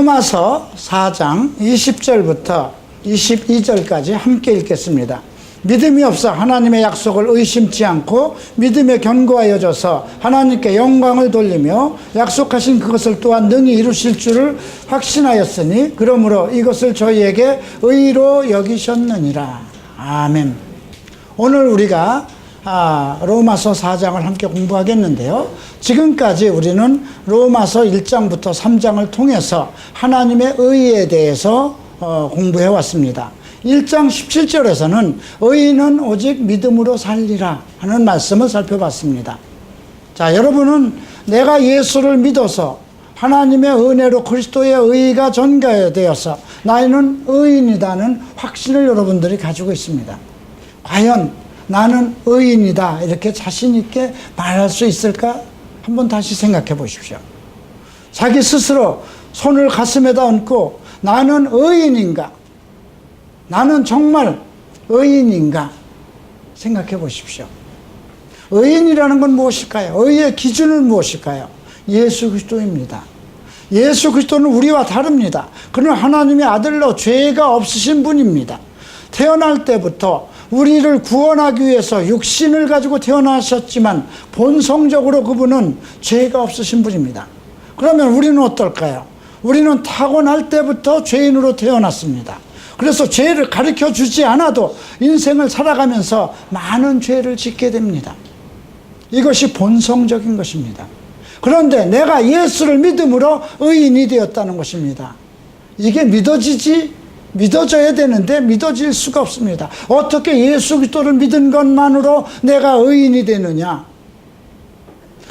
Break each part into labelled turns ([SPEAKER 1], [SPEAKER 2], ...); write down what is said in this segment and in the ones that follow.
[SPEAKER 1] 로마서 4장 20절부터 22절까지 함께 읽겠습니다. 믿음이 없어 하나님의 약속을 의심치 않고 믿음에 견고하여져서 하나님께 영광을 돌리며 약속하신 그것을 또한 능히 이루실 줄을 확신하였으니 그러므로 이것을 저희에게 의로 여기셨느니라. 아멘. 오늘 우리가 로마서 4장을 함께 공부하겠는데요. 지금까지 우리는 로마서 1장부터 3장을 통해서 하나님의 의에 대해서 공부해 왔습니다. 1장 17절에서는 의인은 오직 믿음으로 살리라 하는 말씀을 살펴봤습니다. 자, 여러분은 내가 예수를 믿어서 하나님의 은혜로 그리스도의 의가 전가되어서 나는 의인이다는 확신을 여러분들이 가지고 있습니다. 과연 나는 의인이다 이렇게 자신 있게 말할 수 있을까? 한번 다시 생각해 보십시오. 자기 스스로 손을 가슴에다 얹고 나는 의인인가? 나는 정말 의인인가? 생각해 보십시오. 의인이라는 건 무엇일까요? 의의 기준은 무엇일까요? 예수 그리스도입니다. 예수 그리스도는 우리와 다릅니다. 그는 하나님의 아들로 죄가 없으신 분입니다. 태어날 때부터 우리를 구원하기 위해서 육신을 가지고 태어나셨지만 본성적으로 그분은 죄가 없으신 분입니다. 그러면 우리는 어떨까요? 우리는 타고날 때부터 죄인으로 태어났습니다. 그래서 죄를 가르쳐 주지 않아도 인생을 살아가면서 많은 죄를 짓게 됩니다. 이것이 본성적인 것입니다. 그런데 내가 예수를 믿음으로 의인이 되었다는 것입니다. 이게 믿어져야 되는데 믿어질 수가 없습니다. 어떻게 예수 그리스도를 믿은 것만으로 내가 의인이 되느냐?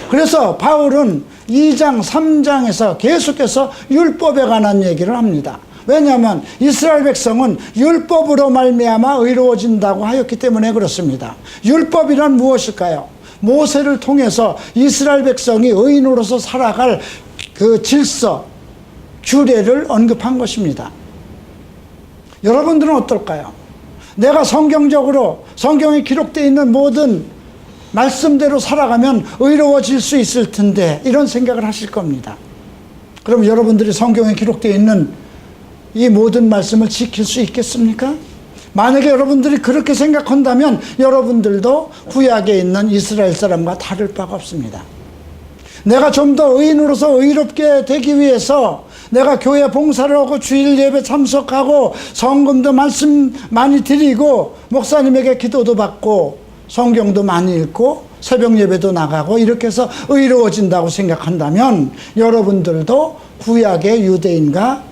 [SPEAKER 1] 그래서 바울은 2장, 3장에서 계속해서 율법에 관한 얘기를 합니다. 왜냐하면 이스라엘 백성은 율법으로 말미암아 의로워진다고 하였기 때문에 그렇습니다. 율법이란 무엇일까요? 모세를 통해서 이스라엘 백성이 의인으로서 살아갈 그 질서, 규례를 언급한 것입니다. 여러분들은 어떨까요? 내가 성경적으로 성경에 기록되어 있는 모든 말씀대로 살아가면 의로워질 수 있을 텐데 이런 생각을 하실 겁니다. 그럼 여러분들이 성경에 기록되어 있는 이 모든 말씀을 지킬 수 있겠습니까? 만약에 여러분들이 그렇게 생각한다면 여러분들도 구약에 있는 이스라엘 사람과 다를 바가 없습니다. 내가 좀 더 의인으로서 의롭게 되기 위해서 내가 교회 봉사를 하고 주일 예배 참석하고 성금도 말씀 많이 드리고 목사님에게 기도도 받고 성경도 많이 읽고 새벽 예배도 나가고 이렇게 해서 의로워진다고 생각한다면 여러분들도 구약의 유대인과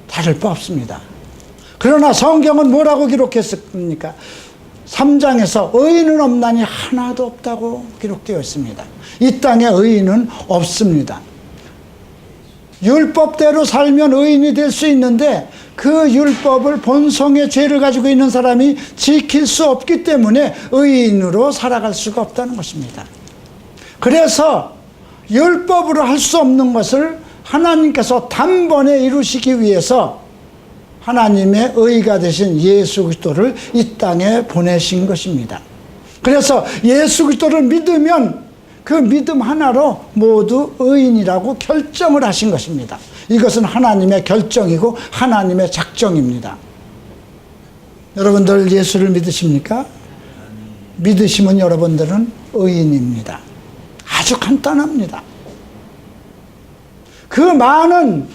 [SPEAKER 1] 다를 바 없습니다. 그러나 성경은 뭐라고 기록했습니까? 3장에서 의인은 없나니 하나도 없다고 기록되어 있습니다. 이 땅에 의인은 없습니다. 율법대로 살면 의인이 될 수 있는데 그 율법을 본성의 죄를 가지고 있는 사람이 지킬 수 없기 때문에 의인으로 살아갈 수가 없다는 것입니다. 그래서 율법으로 할 수 없는 것을 하나님께서 단번에 이루시기 위해서 하나님의 의가 되신 예수 그리스도를 이 땅에 보내신 것입니다. 그래서 예수 그리스도를 믿으면 그 믿음 하나로 모두 의인이라고 결정을 하신 것입니다. 이것은 하나님의 결정이고 하나님의 작정입니다. 여러분들 예수를 믿으십니까? 믿으시면 여러분들은 의인입니다. 아주 간단합니다. 그 많은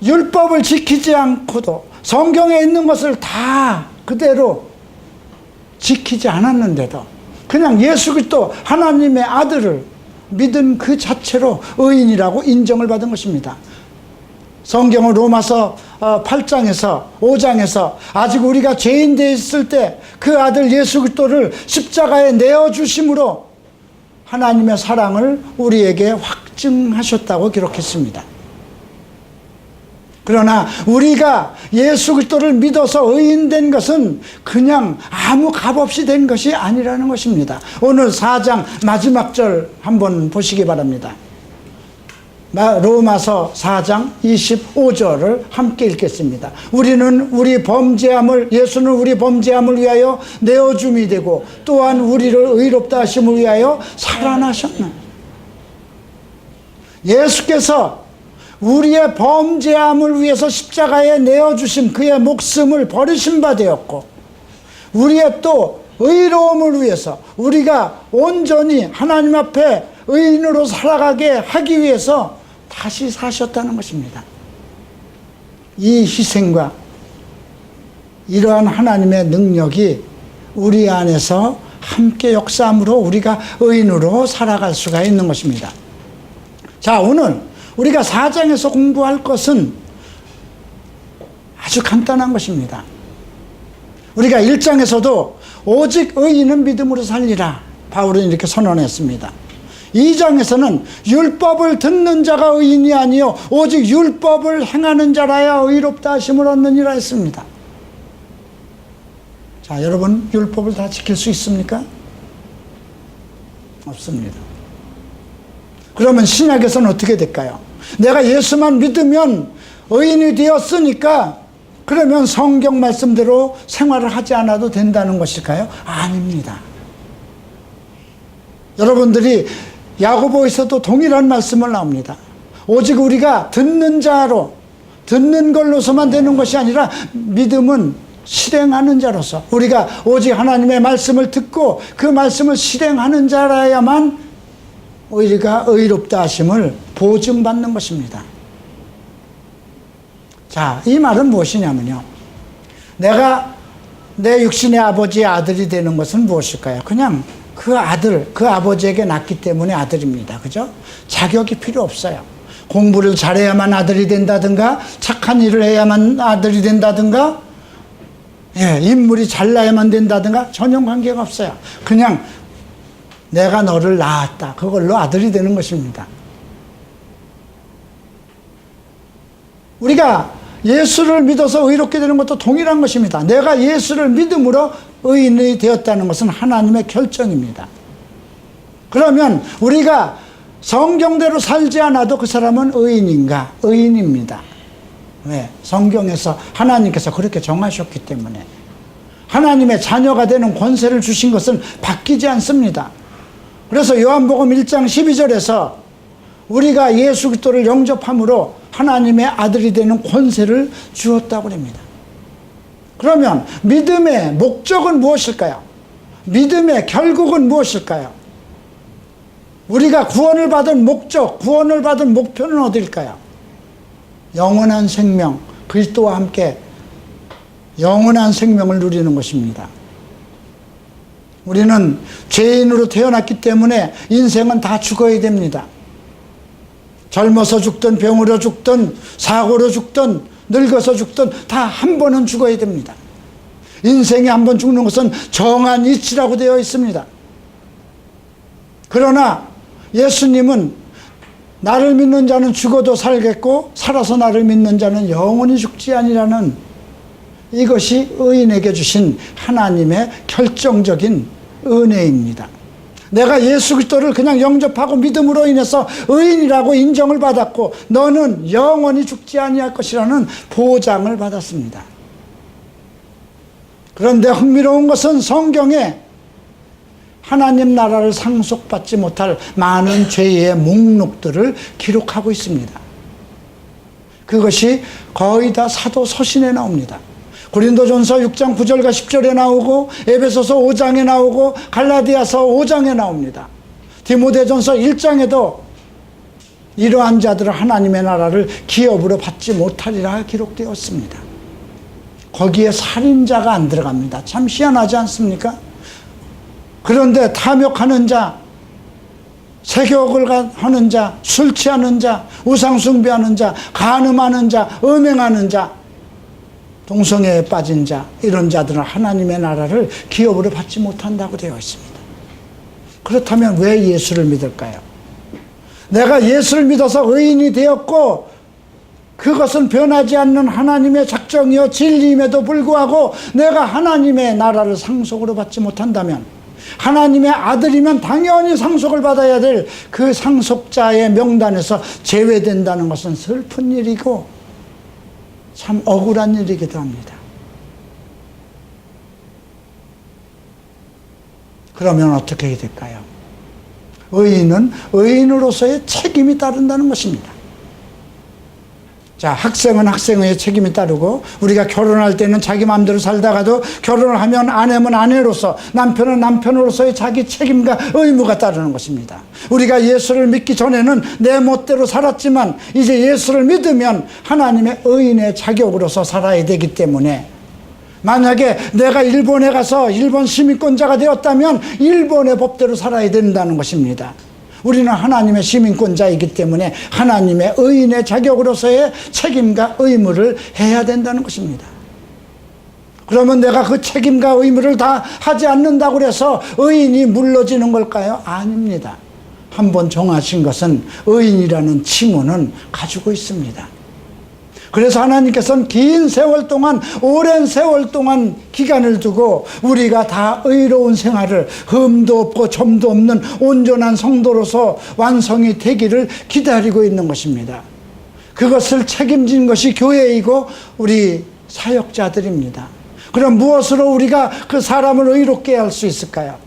[SPEAKER 1] 율법을 지키지 않고도 성경에 있는 것을 다 그대로 지키지 않았는데도 그냥 예수 그리스도 하나님의 아들을 믿은 그 자체로 의인이라고 인정을 받은 것입니다. 성경은 로마서 8장에서 5장에서 아직 우리가 죄인 되어 있을 때 그 아들 예수 그리스도를 십자가에 내어주심으로 하나님의 사랑을 우리에게 확증하셨다고 기록했습니다. 그러나 우리가 예수 그리스도를 믿어서 의인된 것은 그냥 아무 값 없이 된 것이 아니라는 것입니다. 오늘 4장 마지막 절 한번 보시기 바랍니다. 로마서 4장 25절을 함께 읽겠습니다. 우리는 우리 범죄함을, 예수는 우리 범죄함을 위하여 내어줌이 되고 또한 우리를 의롭다 하심을 위하여 살아나셨나. 예수께서 우리의 범죄함을 위해서 십자가에 내어주신 그의 목숨을 버리신 바 되었고, 우리의 또 의로움을 위해서 우리가 온전히 하나님 앞에 의인으로 살아가게 하기 위해서 다시 사셨다는 것입니다. 이 희생과 이러한 하나님의 능력이 우리 안에서 함께 역사함으로 우리가 의인으로 살아갈 수가 있는 것입니다. 자, 오늘 우리가 4장에서 공부할 것은 아주 간단한 것입니다. 우리가 1장에서도 오직 의인은 믿음으로 살리라, 바울은 이렇게 선언했습니다. 2장에서는 율법을 듣는 자가 의인이 아니요 오직 율법을 행하는 자라야 의롭다 하심을 얻느니라 했습니다. 자, 여러분 율법을 다 지킬 수 있습니까? 없습니다. 그러면 신약에서는 어떻게 될까요? 내가 예수만 믿으면 의인이 되었으니까 그러면 성경 말씀대로 생활을 하지 않아도 된다는 것일까요? 아닙니다. 여러분들이 야고보에서도 동일한 말씀을 나옵니다. 오직 우리가 듣는 자로, 듣는 걸로서만 되는 것이 아니라 믿음은 실행하는 자로서, 우리가 오직 하나님의 말씀을 듣고 그 말씀을 실행하는 자라야만 우리가 의롭다 하심을 보증받는 것입니다. 자, 이 말은 무엇이냐면요, 내가 내 육신의 아버지의 아들이 되는 것은 무엇일까요? 그냥 그 아들, 그 아버지에게 낳기 때문에 아들입니다. 그죠? 자격이 필요 없어요. 공부를 잘해야만 아들이 된다든가, 착한 일을 해야만 아들이 된다든가, 인물이 잘나야만 된다든가, 전혀 관계가 없어요. 그냥 내가 너를 낳았다, 그걸로 아들이 되는 것입니다. 우리가 예수를 믿어서 의롭게 되는 것도 동일한 것입니다. 내가 예수를 믿음으로 의인이 되었다는 것은 하나님의 결정입니다. 그러면 우리가 성경대로 살지 않아도 그 사람은 의인인가? 의인입니다. 왜? 성경에서 하나님께서 그렇게 정하셨기 때문에. 하나님의 자녀가 되는 권세를 주신 것은 바뀌지 않습니다. 그래서 요한복음 1장 12절에서 우리가 예수 그리스도를 영접함으로 하나님의 아들이 되는 권세를 주었다고 합니다. 그러면 믿음의 목적은 무엇일까요? 믿음의 결국은 무엇일까요? 우리가 구원을 받은 목적, 구원을 받은 목표는 어디일까요? 영원한 생명, 그리스도와 함께 영원한 생명을 누리는 것입니다. 우리는 죄인으로 태어났기 때문에 인생은 다 죽어야 됩니다. 젊어서 죽든 병으로 죽든 사고로 죽든 늙어서 죽든 다 한 번은 죽어야 됩니다. 인생에 한 번 죽는 것은 정한 이치라고 되어 있습니다. 그러나 예수님은 나를 믿는 자는 죽어도 살겠고 살아서 나를 믿는 자는 영원히 죽지 아니라는, 이것이 의인에게 주신 하나님의 결정적인 은혜입니다. 내가 예수 그리스도를 그냥 영접하고 믿음으로 인해서 의인이라고 인정을 받았고 너는 영원히 죽지 아니할 것이라는 보장을 받았습니다. 그런데 흥미로운 것은 성경에 하나님 나라를 상속받지 못할 많은 죄의 목록들을 기록하고 있습니다. 그것이 거의 다 사도 서신에 나옵니다. 고린도전서 6장 9절과 10절에 나오고 에베소서 5장에 나오고 갈라디아서 5장에 나옵니다. 디모데전서 1장에도 이러한 자들은 하나님의 나라를 기업으로 받지 못하리라 기록되었습니다. 거기에 살인자가 안 들어갑니다. 참 희한하지 않습니까? 그런데 탐욕하는 자, 세욕을 하는 자, 술 취하는 자, 우상숭배하는 자, 간음하는 자, 음행하는 자, 동성애에 빠진 자, 이런 자들은 하나님의 나라를 기업으로 받지 못한다고 되어 있습니다. 그렇다면 왜 예수를 믿을까요? 내가 예수를 믿어서 의인이 되었고 그것은 변하지 않는 하나님의 작정이요 진리임에도 불구하고 내가 하나님의 나라를 상속으로 받지 못한다면, 하나님의 아들이면 당연히 상속을 받아야 될 그 상속자의 명단에서 제외된다는 것은 슬픈 일이고 참 억울한 일이기도 합니다. 그러면 어떻게 해야 될까요? 의인은 의인으로서의 책임이 따른다는 것입니다. 자, 학생은 학생의 책임이 따르고, 우리가 결혼할 때는 자기 마음대로 살다가도 결혼을 하면 아내면 아내로서, 남편은 남편으로서의 자기 책임과 의무가 따르는 것입니다. 우리가 예수를 믿기 전에는 내 멋대로 살았지만 이제 예수를 믿으면 하나님의 의인의 자격으로서 살아야 되기 때문에, 만약에 내가 일본에 가서 일본 시민권자가 되었다면 일본의 법대로 살아야 된다는 것입니다. 우리는 하나님의 시민권자이기 때문에 하나님의 의인의 자격으로서의 책임과 의무를 해야 된다는 것입니다. 그러면 내가 그 책임과 의무를 다 하지 않는다고 해서 의인이 물러지는 걸까요? 아닙니다. 한번 정하신 것은 의인이라는 칭호는 가지고 있습니다. 그래서 하나님께서는 긴 세월 동안, 오랜 세월 동안 기간을 두고 우리가 다 의로운 생활을, 흠도 없고 점도 없는 온전한 성도로서 완성이 되기를 기다리고 있는 것입니다. 그것을 책임진 것이 교회이고 우리 사역자들입니다. 그럼 무엇으로 우리가 그 사람을 의롭게 할 수 있을까요?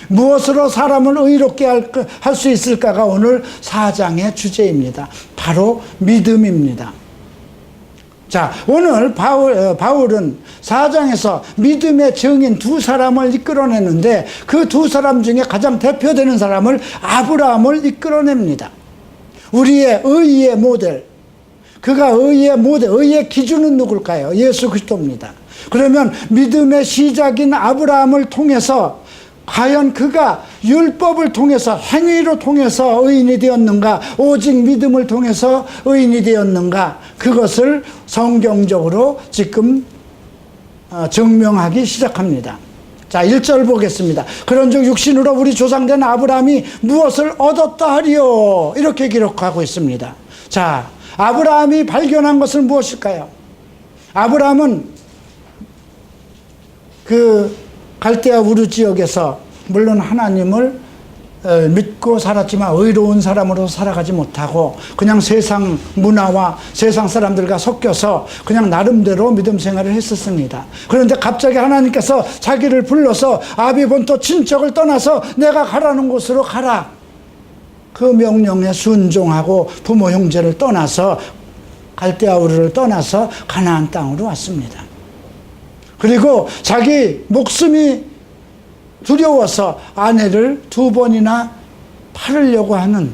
[SPEAKER 1] 무엇으로 사람을 의롭게 할 수 있을까가 오늘 4장의 주제입니다. 바로 믿음입니다. 자, 오늘 바울은 4장에서 믿음의 증인 두 사람을 이끌어내는데, 그 두 사람 중에 가장 대표되는 사람을 아브라함을 이끌어냅니다. 우리의 의의 모델, 그가 의의 모델, 의의 기준은 누굴까요? 예수 그리스도입니다. 그러면 믿음의 시작인 아브라함을 통해서 과연 그가 율법을 통해서, 행위로 통해서 의인이 되었는가, 오직 믿음을 통해서 의인이 되었는가, 그것을 성경적으로 지금 증명하기 시작합니다. 자, 1절 보겠습니다. 그런즉 육신으로 우리 조상된 아브라함이 무엇을 얻었다 하리요, 이렇게 기록하고 있습니다. 자, 아브라함이 발견한 것은 무엇일까요? 아브라함은 그 갈대아 우르 지역에서 물론 하나님을 믿고 살았지만 의로운 사람으로 살아가지 못하고 그냥 세상 문화와 세상 사람들과 섞여서 그냥 나름대로 믿음 생활을 했었습니다. 그런데 갑자기 하나님께서 자기를 불러서 아비본토 친척을 떠나서 내가 가라는 곳으로 가라, 그 명령에 순종하고 부모 형제를 떠나서 갈대아 우르를 떠나서 가나안 땅으로 왔습니다. 그리고 자기 목숨이 두려워서 아내를 2번이나 팔으려고 하는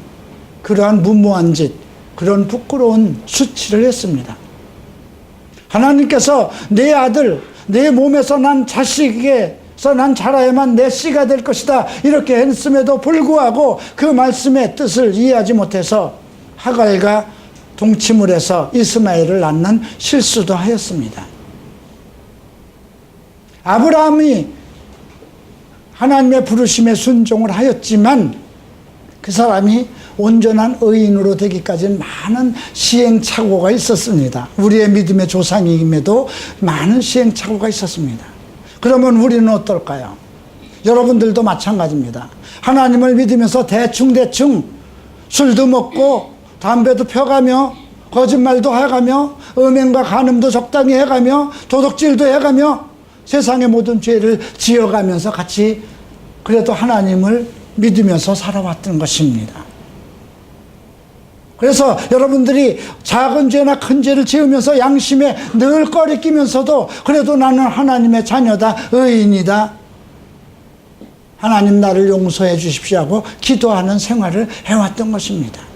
[SPEAKER 1] 그러한 무모한 짓, 그런 부끄러운 수치를 했습니다. 하나님께서 내 아들, 내 몸에서 난 자식에서 난 자라야만 내 씨가 될 것이다, 이렇게 했음에도 불구하고 그 말씀의 뜻을 이해하지 못해서 하갈과 동침을 해서 이스마엘을 낳는 실수도 하였습니다. 아브라함이 하나님의 부르심에 순종을 하였지만 그 사람이 온전한 의인으로 되기까지는 많은 시행착오가 있었습니다. 우리의 믿음의 조상임에도 많은 시행착오가 있었습니다. 그러면 우리는 어떨까요? 여러분들도 마찬가지입니다. 하나님을 믿으면서 대충 술도 먹고 담배도 펴가며 거짓말도 해가며 음행과 간음도 적당히 해가며 도둑질도 해가며 세상의 모든 죄를 지어가면서 같이 그래도 하나님을 믿으면서 살아왔던 것입니다. 그래서 여러분들이 작은 죄나 큰 죄를 지으면서 양심에 늘 꺼리끼면서도 그래도 나는 하나님의 자녀다, 의인이다, 하나님 나를 용서해 주십시오 하고 기도하는 생활을 해왔던 것입니다.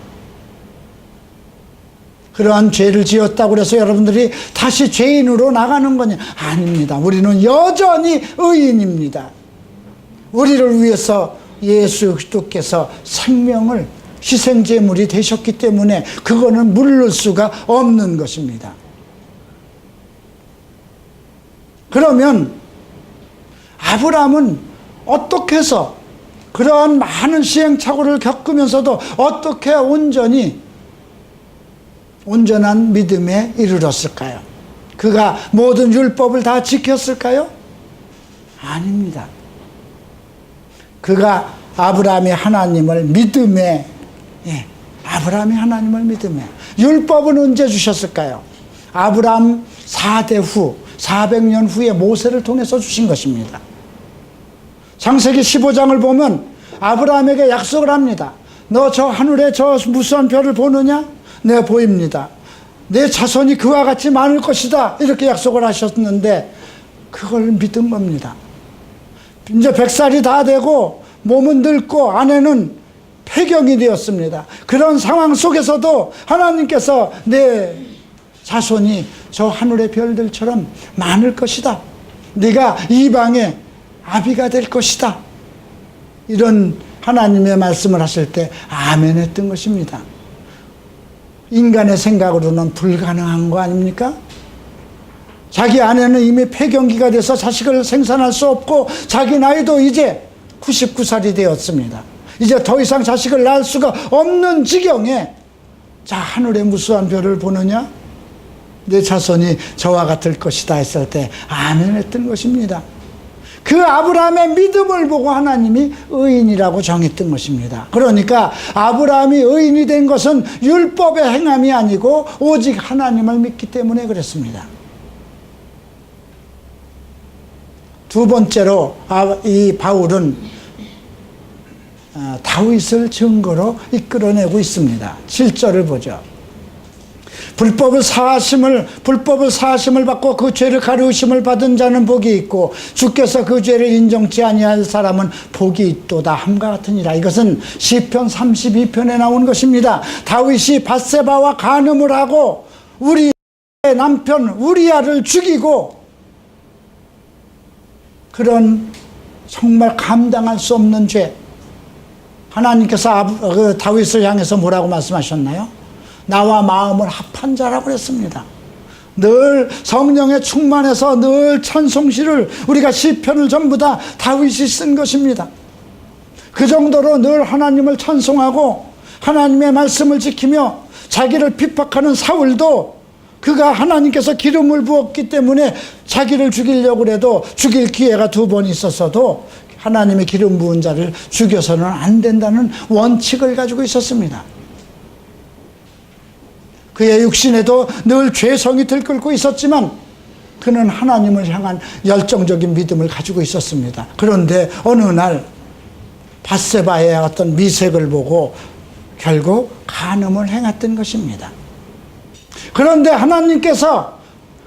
[SPEAKER 1] 그러한 죄를 지었다고 해서 여러분들이 다시 죄인으로 나가는 거냐? 아닙니다. 우리는 여전히 의인입니다. 우리를 위해서 예수 그리스도께서 생명을 희생제물이 되셨기 때문에 그거는 물를 수가 없는 것입니다. 그러면 아브라함은 어떻게 해서 그러한 많은 시행착오를 겪으면서도 어떻게 온전한 믿음에 이르렀을까요? 그가 모든 율법을 다 지켰을까요? 아닙니다. 그가 아브라함이 하나님을 믿음에, 아브라함이 하나님을 믿음에, 율법은 언제 주셨을까요? 아브라함 4대 후, 400년 후에 모세를 통해서 주신 것입니다. 창세기 15장을 보면 아브라함에게 약속을 합니다. 너 저 하늘에 저 무수한 별을 보느냐? 네, 보입니다. 내 자손이 그와 같이 많을 것이다 이렇게 약속을 하셨는데 그걸 믿은 겁니다. 이제 100살이 다 되고 몸은 늙고 아내는 폐경이 되었습니다. 그런 상황 속에서도 하나님께서 내 자손이 저 하늘의 별들처럼 많을 것이다. 네가 이방의 아비가 될 것이다. 이런 하나님의 말씀을 하실 때 아멘 했던 것입니다. 인간의 생각으로는 불가능한 거 아닙니까? 자기 아내는 이미 폐경기가 돼서 자식을 생산할 수 없고 자기 나이도 이제 99살이 되었습니다. 이제 더 이상 자식을 낳을 수가 없는 지경에 자, 하늘의 무수한 별을 보느냐? 내 자손이 저와 같을 것이다 했을 때 아멘 했던 것입니다. 그 아브라함의 믿음을 보고 하나님이 의인이라고 정했던 것입니다. 그러니까 아브라함이 의인이 된 것은 율법의 행함이 아니고 오직 하나님을 믿기 때문에 그랬습니다. 두 번째로 이 바울은 다윗을 증거로 이끌어내고 있습니다. 7절을 보죠. 불법을 사하심을 받고 그 죄를 가르우심을 받은 자는 복이 있고 주께서 그 죄를 인정치 아니할 사람은 복이 있도다 함과 같으니라. 이것은 시편 32편에 나온 것입니다. 다윗이 밧세바와 간음을 하고 우리의 남편 우리아를 죽이고 그런 정말 감당할 수 없는 죄, 하나님께서 다윗을 향해서 뭐라고 말씀하셨나요? 나와 마음을 합한 자라고 그랬습니다. 늘 성령에 충만해서 늘 찬송시를 우리가 시편을 전부 다 다윗이 쓴 것입니다. 그 정도로 늘 하나님을 찬송하고 하나님의 말씀을 지키며 자기를 핍박하는 사울도 그가 하나님께서 기름을 부었기 때문에 자기를 죽이려고 해도 죽일 기회가 2번 있었어도 하나님의 기름 부은 자를 죽여서는 안 된다는 원칙을 가지고 있었습니다. 그의 육신에도 늘 죄성이 들끓고 있었지만 그는 하나님을 향한 열정적인 믿음을 가지고 있었습니다. 그런데 어느 날 밧세바의 어떤 미색을 보고 결국 간음을 행했던 것입니다. 그런데 하나님께서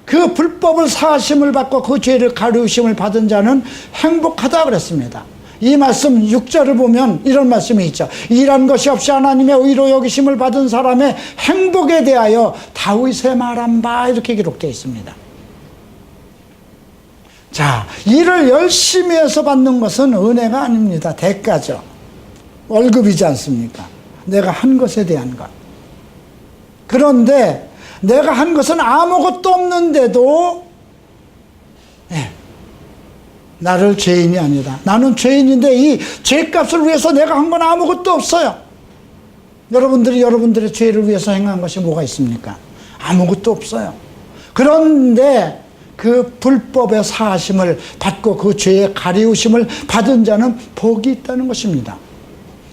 [SPEAKER 1] 그 불법을 사하심을 받고 그 죄를 가르우심을 받은 자는 행복하다 그랬습니다. 이 말씀 6절을 보면 이런 말씀이 있죠. 일한 것이 없이 하나님의 의로 여기심을 받은 사람의 행복에 대하여 다윗의 말한 바 이렇게 기록되어 있습니다. 자, 일을 열심히 해서 받는 것은 은혜가 아닙니다. 대가죠. 월급이지 않습니까? 내가 한 것에 대한 것. 그런데 내가 한 것은 아무것도 없는데도 나를 죄인이 아니다. 나는 죄인인데 이 죄값을 위해서 내가 한 건 아무것도 없어요. 여러분들이 여러분들의 죄를 위해서 행한 것이 뭐가 있습니까? 아무것도 없어요. 그런데 그 불법의 사하심을 받고 그 죄의 가리우심을 받은 자는 복이 있다는 것입니다.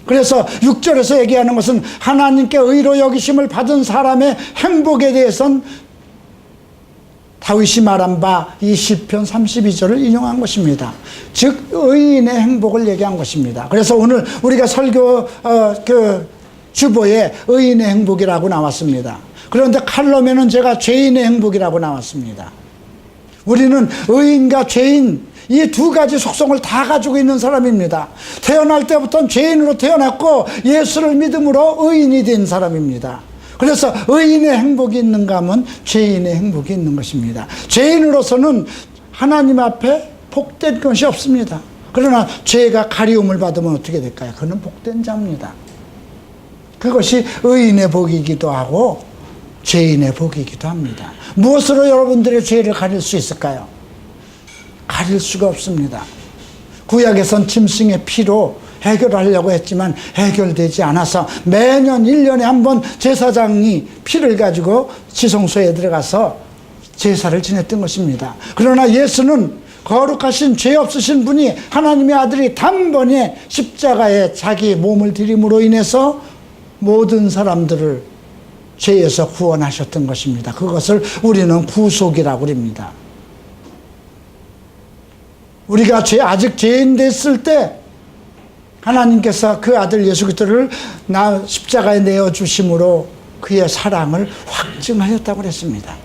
[SPEAKER 1] 그래서 6절에서 얘기하는 것은 하나님께 의로 여기심을 받은 사람의 행복에 대해서는 다윗이 말한 바 이 시편 32절을 인용한 것입니다. 즉 의인의 행복을 얘기한 것입니다. 그래서 오늘 우리가 설교 주보에 의인의 행복이라고 나왔습니다. 그런데 칼럼에는 제가 죄인의 행복이라고 나왔습니다. 우리는 의인과 죄인 이 두 가지 속성을 다 가지고 있는 사람입니다. 태어날 때부터 죄인으로 태어났고 예수를 믿음으로 의인이 된 사람입니다. 그래서 의인의 행복이 있는가 하면 죄인의 행복이 있는 것입니다. 죄인으로서는 하나님 앞에 복된 것이 없습니다. 그러나 죄가 가리움을 받으면 어떻게 될까요? 그는 복된 자입니다. 그것이 의인의 복이기도 하고 죄인의 복이기도 합니다. 무엇으로 여러분들의 죄를 가릴 수 있을까요? 가릴 수가 없습니다. 구약에선 짐승의 피로 해결하려고 했지만 해결되지 않아서 매년 1년에 한 번 제사장이 피를 가지고 지성소에 들어가서 제사를 지냈던 것입니다. 그러나 예수는 거룩하신 죄 없으신 분이 하나님의 아들이 단번에 십자가에 자기 몸을 드림으로 인해서 모든 사람들을 죄에서 구원하셨던 것입니다. 그것을 우리는 구속이라고 합니다. 우리가 아직 죄인 됐을 때 하나님께서 그 아들 예수 그리스도를 십자가에 내어주심으로 그의 사랑을 확증하였다고 그랬습니다.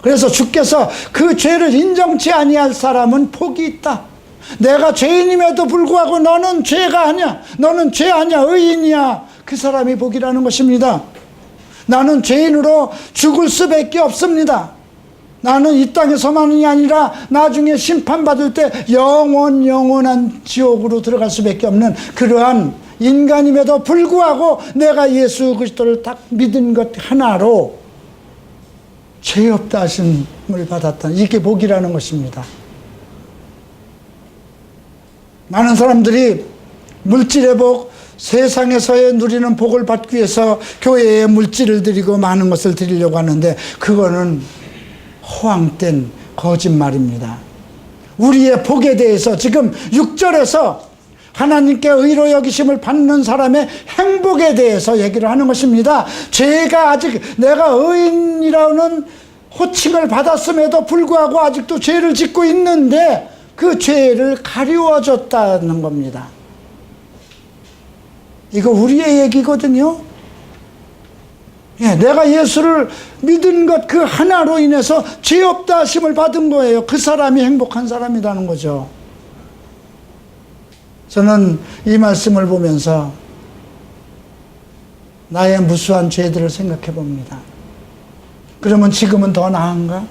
[SPEAKER 1] 그래서 주께서 그 죄를 인정치 아니할 사람은 복이 있다. 내가 죄인임에도 불구하고 너는 죄가 아니야, 너는 죄 아니야, 의인이야, 그 사람이 복이라는 것입니다. 나는 죄인으로 죽을 수밖에 없습니다. 나는 이 땅에서만이 아니라 나중에 심판받을 때 영원한 지옥으로 들어갈 수밖에 없는 그러한 인간임에도 불구하고 내가 예수 그리스도를 딱 믿은 것 하나로 죄 없다 하심을 받았다. 이게 복이라는 것입니다. 많은 사람들이 물질의 복, 세상에서의 누리는 복을 받기 위해서 교회에 물질을 드리고 많은 것을 드리려고 하는데 그거는 허황된 거짓말입니다. 우리의 복에 대해서 지금 6절에서 하나님께 의로 여기심을 받는 사람의 행복에 대해서 얘기를 하는 것입니다. 죄가 아직 내가 의인이라는 호칭을 받았음에도 불구하고 아직도 죄를 짓고 있는데 그 죄를 가리워줬다는 겁니다. 이거 우리의 얘기거든요. 예, 내가 예수를 믿은 것 그 하나로 인해서 죄 없다 하심을 받은 거예요. 그 사람이 행복한 사람이라는 거죠. 저는 이 말씀을 보면서 나의 무수한 죄들을 생각해 봅니다. 그러면 지금은 더 나은가?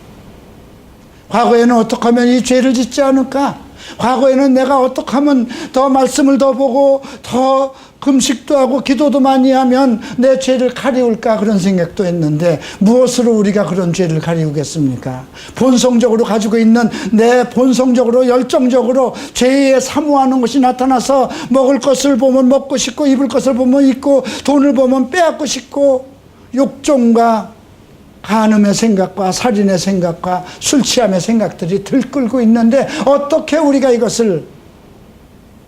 [SPEAKER 1] 과거에는 어떻게 하면 이 죄를 짓지 않을까? 과거에는 내가 어떻게 하면 더 말씀을 더 보고 더 금식도 하고 기도도 많이 하면 내 죄를 가리울까? 그런 생각도 했는데 무엇으로 우리가 그런 죄를 가리우겠습니까? 본성적으로 가지고 있는 내 본성적으로 열정적으로 죄에 사모하는 것이 나타나서 먹을 것을 보면 먹고 싶고 입을 것을 보면 입고 돈을 보면 빼앗고 싶고 욕정과 간음의 생각과 살인의 생각과 술 취함의 생각들이 들끓고 있는데 어떻게 우리가 이것을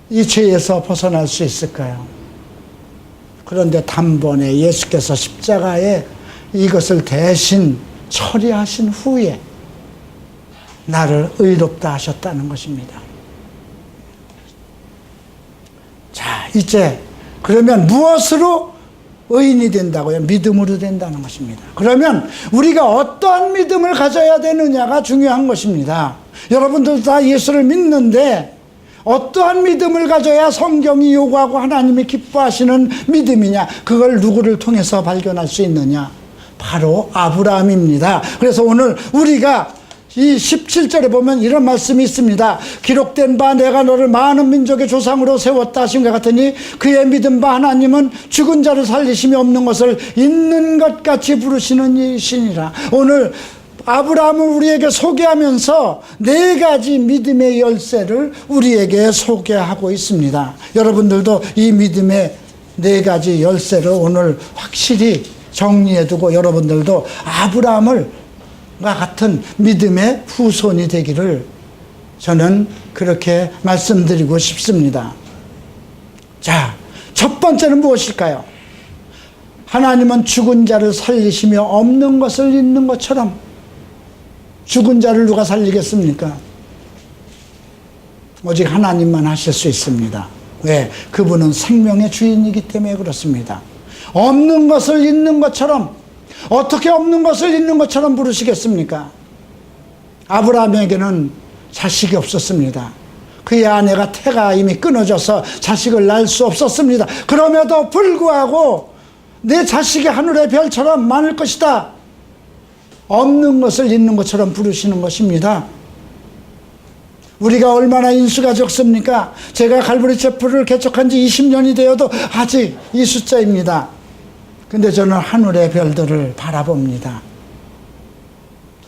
[SPEAKER 1] 이 죄에서 벗어날 수 있을까요? 그런데 단번에 예수께서 십자가에 이것을 대신 처리하신 후에 나를 의롭다 하셨다는 것입니다. 자, 이제 그러면 무엇으로 의인이 된다고요? 믿음으로 된다는 것입니다. 그러면 우리가 어떠한 믿음을 가져야 되느냐가 중요한 것입니다. 여러분들 다 예수를 믿는데 어떠한 믿음을 가져야 성경이 요구하고 하나님이 기뻐하시는 믿음이냐? 그걸 누구를 통해서 발견할 수 있느냐? 바로 아브라함입니다. 그래서 오늘 우리가 이 17절에 보면 이런 말씀이 있습니다. 기록된 바 내가 너를 많은 민족의 조상으로 세웠다 하신 것 같으니 그의 믿은 바 하나님은 죽은 자를 살리심이 없는 것을 있는 것 같이 부르시는 이시니라. 오늘 아브라함을 우리에게 소개하면서 네 가지 믿음의 열쇠를 우리에게 소개하고 있습니다. 여러분들도 이 믿음의 네 가지 열쇠를 오늘 확실히 정리해두고 여러분들도 아브라함과 같은 믿음의 후손이 되기를 저는 그렇게 말씀드리고 싶습니다. 자, 첫 번째는 무엇일까요? 하나님은 죽은 자를 살리시며 없는 것을 있는 것처럼 죽은 자를 누가 살리겠습니까? 오직 하나님만 하실 수 있습니다. 왜? 그분은 생명의 주인이기 때문에 그렇습니다. 없는 것을 있는 것처럼 어떻게 없는 것을 있는 것처럼 부르시겠습니까? 아브라함에게는 자식이 없었습니다. 그의 아내가 태가 이미 끊어져서 자식을 낳을 수 없었습니다. 그럼에도 불구하고 내 자식이 하늘의 별처럼 많을 것이다. 없는 것을 있는 것처럼 부르시는 것입니다. 우리가 얼마나 인수가 적습니까? 제가 갈보리 체프를 개척한 지 20년이 되어도 아직 이 숫자입니다. 근데 저는 하늘의 별들을 바라봅니다.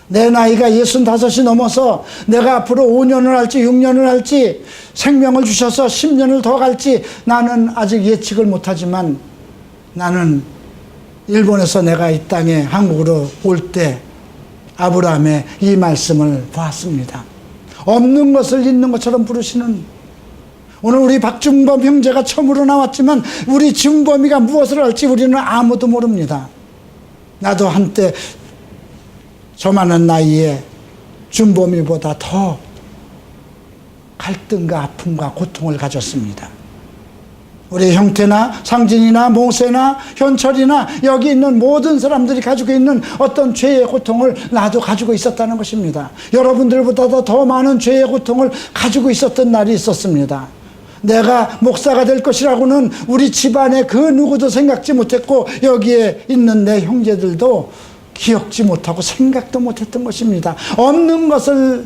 [SPEAKER 1] 내 나이가 65이 넘어서 내가 앞으로 5년을 할지 6년을 할지 생명을 주셔서 10년을 더 갈지 나는 아직 예측을 못하지만 나는 일본에서 내가 이 땅에 한국으로 올 때 아브라함의 이 말씀을 보았습니다. 없는 것을 있는 것처럼 부르시는, 오늘 우리 박준범 형제가 처음으로 나왔지만 우리 준범이가 무엇을 할지 우리는 아무도 모릅니다. 나도 한때 저만한 나이에 준범이보다 더 갈등과 아픔과 고통을 가졌습니다. 우리 형태나 상진이나 모세나 현철이나 여기 있는 모든 사람들이 가지고 있는 어떤 죄의 고통을 나도 가지고 있었다는 것입니다. 여러분들보다 더 많은 죄의 고통을 가지고 있었던 날이 있었습니다. 내가 목사가 될 것이라고는 우리 집안에 그 누구도 생각지 못했고 여기에 있는 내 형제들도 기억지 못하고 생각도 못했던 것입니다. 없는 것을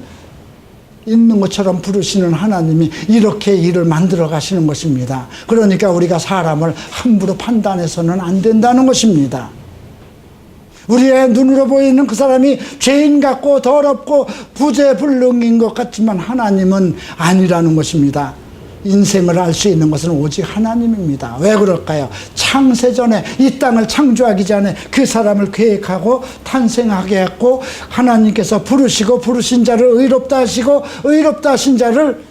[SPEAKER 1] 있는 것처럼 부르시는 하나님이 이렇게 일을 만들어 가시는 것입니다. 그러니까 우리가 사람을 함부로 판단해서는 안 된다는 것입니다. 우리의 눈으로 보이는 그 사람이 죄인 같고 더럽고 부재불능인 것 같지만 하나님은 아니라는 것입니다. 인생을 알 수 있는 것은 오직 하나님입니다. 왜 그럴까요? 창세전에 이 땅을 창조하기 전에 그 사람을 계획하고 탄생하게 했고 하나님께서 부르시고 부르신 자를 의롭다 하시고 의롭다 하신 자를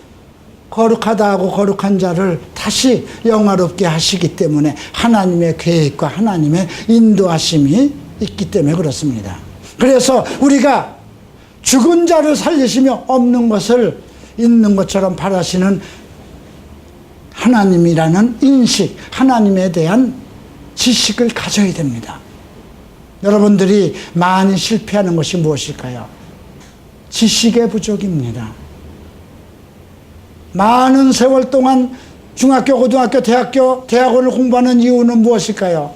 [SPEAKER 1] 거룩하다 하고 거룩한 자를 다시 영화롭게 하시기 때문에 하나님의 계획과 하나님의 인도하심이 있기 때문에 그렇습니다. 그래서 우리가 죽은 자를 살리시며 없는 것을 있는 것처럼 바라시는 하나님이라는 인식, 하나님에 대한 지식을 가져야 됩니다. 여러분들이 많이 실패하는 것이 무엇일까요? 지식의 부족입니다. 많은 세월 동안 중학교, 고등학교, 대학원을 공부하는 이유는 무엇일까요?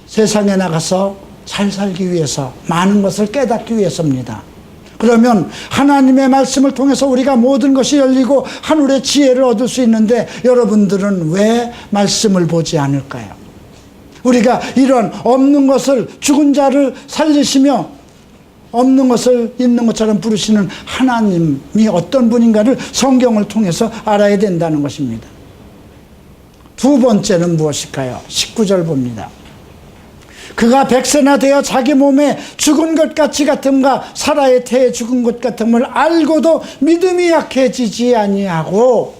[SPEAKER 1] 세상에 나가서 잘 살기 위해서, 많은 것을 깨닫기 위해서입니다. 그러면 하나님의 말씀을 통해서 우리가 모든 것이 열리고 하늘의 지혜를 얻을 수 있는데 여러분들은 왜 말씀을 보지 않을까요? 우리가 이런 없는 것을 죽은 자를 살리시며 없는 것을 있는 것처럼 부르시는 하나님이 어떤 분인가를 성경을 통해서 알아야 된다는 것입니다. 두 번째는 무엇일까요? 19절 봅니다. 그가 백세나 되어 자기 몸에 죽은 것 같이 같음과 사라의 태에 죽은 것 같음을 알고도 믿음이 약해지지 아니하고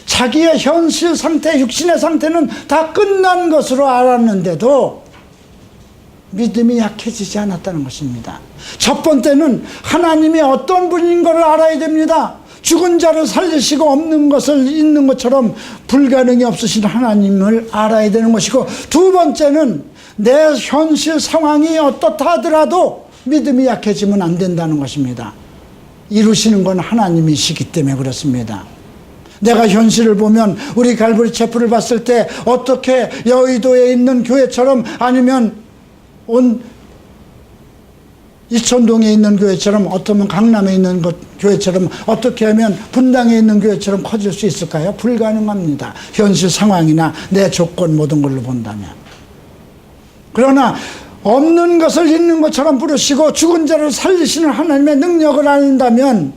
[SPEAKER 1] 자기의 현실 상태, 육신의 상태는 다 끝난 것으로 알았는데도 믿음이 약해지지 않았다는 것입니다. 첫 번째는 하나님이 어떤 분인 것을 알아야 됩니다. 죽은 자를 살리시고 없는 것을 있는 것처럼 불가능이 없으신 하나님을 알아야 되는 것이고, 두 번째는 내 현실 상황이 어떻다 하더라도 믿음이 약해지면 안 된다는 것입니다. 이루시는 건 하나님이시기 때문에 그렇습니다. 내가 현실을 보면 우리 갈보리 체프를 봤을 때 어떻게 여의도에 있는 교회처럼 아니면 온 이천동에 있는 교회처럼 어쩌면 강남에 있는 교회처럼 어떻게 하면 분당에 있는 교회처럼 커질 수 있을까요? 불가능합니다. 현실 상황이나 내 조건 모든 걸로 본다면. 그러나 없는 것을 있는 것처럼 부르시고 죽은 자를 살리시는 하나님의 능력을 안다면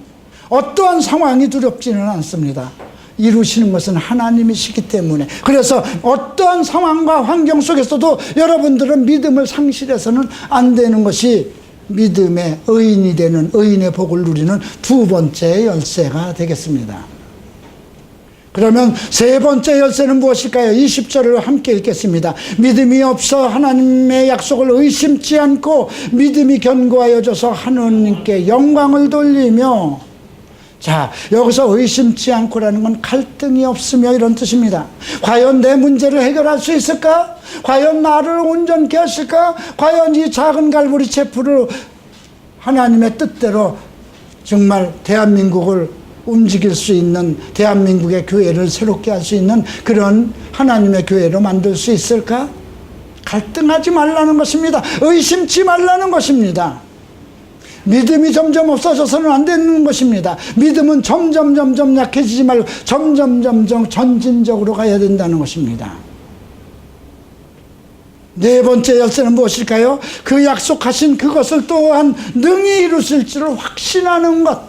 [SPEAKER 1] 어떠한 상황이 두렵지는 않습니다. 이루시는 것은 하나님이시기 때문에. 그래서 어떠한 상황과 환경 속에서도 여러분들은 믿음을 상실해서는 안 되는 것이 믿음의 의인이 되는, 의인의 복을 누리는 두 번째 열쇠가 되겠습니다. 그러면 세 번째 열쇠는 무엇일까요? 20절을 함께 읽겠습니다. 믿음이 없어 하나님의 약속을 의심치 않고 믿음이 견고하여져서 하나님께 영광을 돌리며. 자, 여기서 의심치 않고라는 건 갈등이 없으며 이런 뜻입니다. 과연 내 문제를 해결할 수 있을까? 과연 나를 온전케 하실까? 과연 이 작은 갈보리 체프를 하나님의 뜻대로 정말 대한민국을 움직일 수 있는, 대한민국의 교회를 새롭게 할 수 있는 그런 하나님의 교회로 만들 수 있을까? 갈등하지 말라는 것입니다. 의심치 말라는 것입니다. 믿음이 점점 없어져서는 안 되는 것입니다. 믿음은 점점 약해지지 말고 점점 전진적으로 가야 된다는 것입니다. 네 번째 열쇠는 무엇일까요? 그 약속하신 그것을 또한 능히 이루실 줄을 확신하는 것.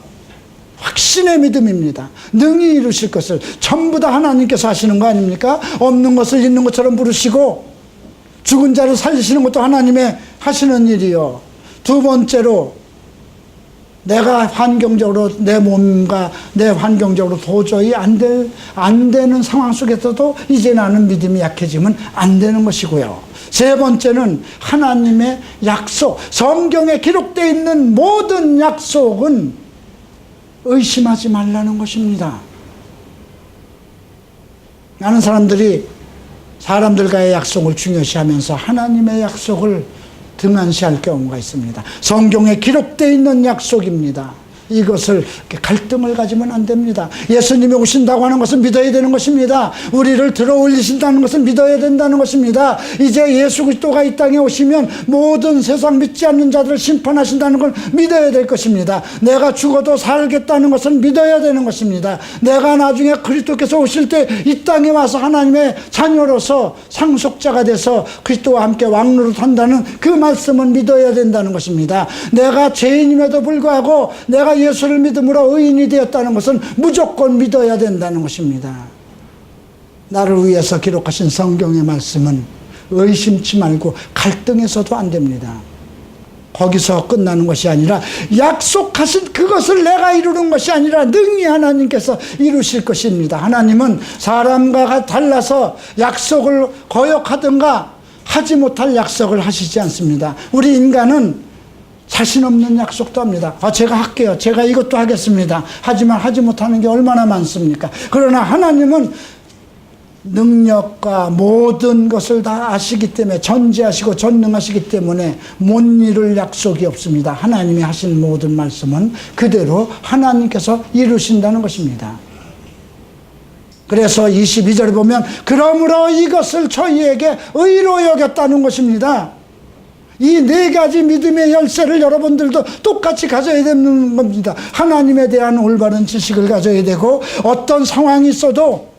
[SPEAKER 1] 확신의 믿음입니다. 능히 이루실 것을 전부 다 하나님께서 하시는 거 아닙니까? 없는 것을 있는 것처럼 부르시고 죽은 자를 살리시는 것도 하나님의 하시는 일이요. 두 번째로 내가 환경적으로 내 몸과 내 환경적으로 도저히 안 되는 상황 속에서도 이제 나는 믿음이 약해지면 안 되는 것이고요. 세 번째는 하나님의 약속, 성경에 기록되어 있는 모든 약속은 의심하지 말라는 것입니다. 많은 사람들이 사람들과의 약속을 중요시하면서 하나님의 약속을 등한시할 경우가 있습니다. 성경에 기록되어 있는 약속입니다. 이것을 갈등을 가지면 안 됩니다. 예수님이 오신다고 하는 것은 믿어야 되는 것입니다. 우리를 들어 올리신다는 것은 믿어야 된다는 것입니다. 이제 예수 그리스도가 이 땅에 오시면 모든 세상 믿지 않는 자들을 심판하신다는 걸 믿어야 될 것입니다. 내가 죽어도 살겠다는 것은 믿어야 되는 것입니다. 내가 나중에 그리스도께서 오실 때 이 땅에 와서 하나님의 자녀로서 상속자가 돼서 그리스도와 함께 왕노릇 한다는 그 말씀은 믿어야 된다는 것입니다. 내가 죄인임에도 불구하고 내가 예수를 믿음으로 의인이 되었다는 것은 무조건 믿어야 된다는 것입니다. 나를 위해서 기록하신 성경의 말씀은 의심치 말고 갈등해서도 안 됩니다. 거기서 끝나는 것이 아니라 약속하신 그것을 내가 이루는 것이 아니라 능히 하나님께서 이루실 것입니다. 하나님은 사람과 달라서 약속을 거역하든가 하지 못할 약속을 하시지 않습니다. 우리 인간은 자신 없는 약속도 합니다. 제가 할게요. 제가 이것도 하겠습니다. 하지만 하지 못하는 게 얼마나 많습니까? 그러나 하나님은 능력과 모든 것을 다 아시기 때문에 전지하시고 전능하시기 때문에 못 이룰 약속이 없습니다. 하나님이 하신 모든 말씀은 그대로 하나님께서 이루신다는 것입니다. 그래서 22절에 보면 그러므로 이것을 저희에게 의로 여겼다는 것입니다. 이 네 가지 믿음의 열쇠를 여러분들도 똑같이 가져야 되는 겁니다. 하나님에 대한 올바른 지식을 가져야 되고 어떤 상황이 있어도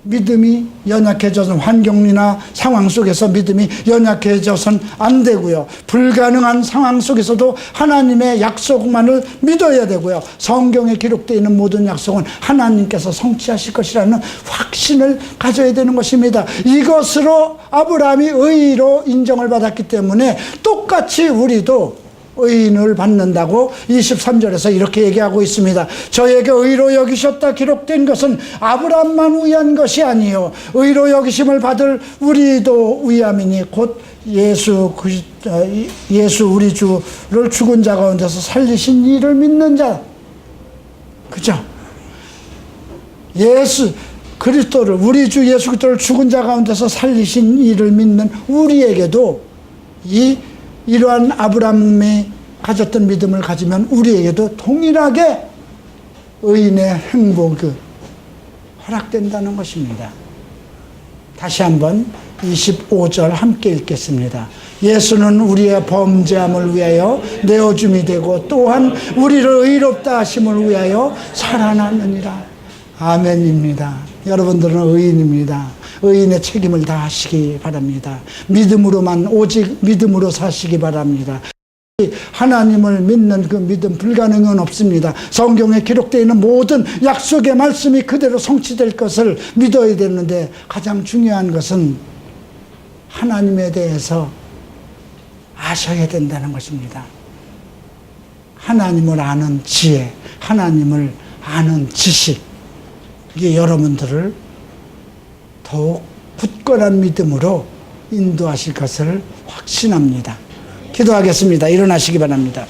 [SPEAKER 1] 믿음이 연약해져서 환경이나 상황 속에서 믿음이 연약해져서는 안 되고요. 불가능한 상황 속에서도 하나님의 약속만을 믿어야 되고요. 성경에 기록되어 있는 모든 약속은 하나님께서 성취하실 것이라는 확신을 가져야 되는 것입니다. 이것으로 아브라함이 의로 인정을 받았기 때문에 똑같이 우리도 의인을 받는다고 23절에서 이렇게 얘기하고 있습니다. 저에게 의로 여기셨다 기록된 것은 아브라함만 위한 것이 아니요 의로 여기심을 받을 우리도 위함이니 곧 예수 우리 주를 죽은 자 가운데서 살리신 이를 믿는 자. 그죠? 예수 그리스도를 우리 주 예수 그리스도를 죽은 자 가운데서 살리신 이를 믿는 우리에게도 이러한 아브라함이 가졌던 믿음을 가지면 우리에게도 동일하게 의인의 행복이 허락된다는 것입니다. 다시 한번 25절 함께 읽겠습니다. 예수는 우리의 범죄함을 위하여 내어줌이 되고 또한 우리를 의롭다 하심을 위하여 살아나느니라. 아멘입니다. 여러분들은 의인입니다. 의인의 책임을 다하시기 바랍니다. 믿음으로만 오직 믿음으로 사시기 바랍니다. 하나님을 믿는 그 믿음 불가능은 없습니다. 성경에 기록되어 있는 모든 약속의 말씀이 그대로 성취될 것을 믿어야 되는데 가장 중요한 것은 하나님에 대해서 아셔야 된다는 것입니다. 하나님을 아는 지혜, 하나님을 아는 지식, 이게 여러분들을 더욱 굳건한 믿음으로 인도하실 것을 확신합니다. 기도하겠습니다. 일어나시기 바랍니다.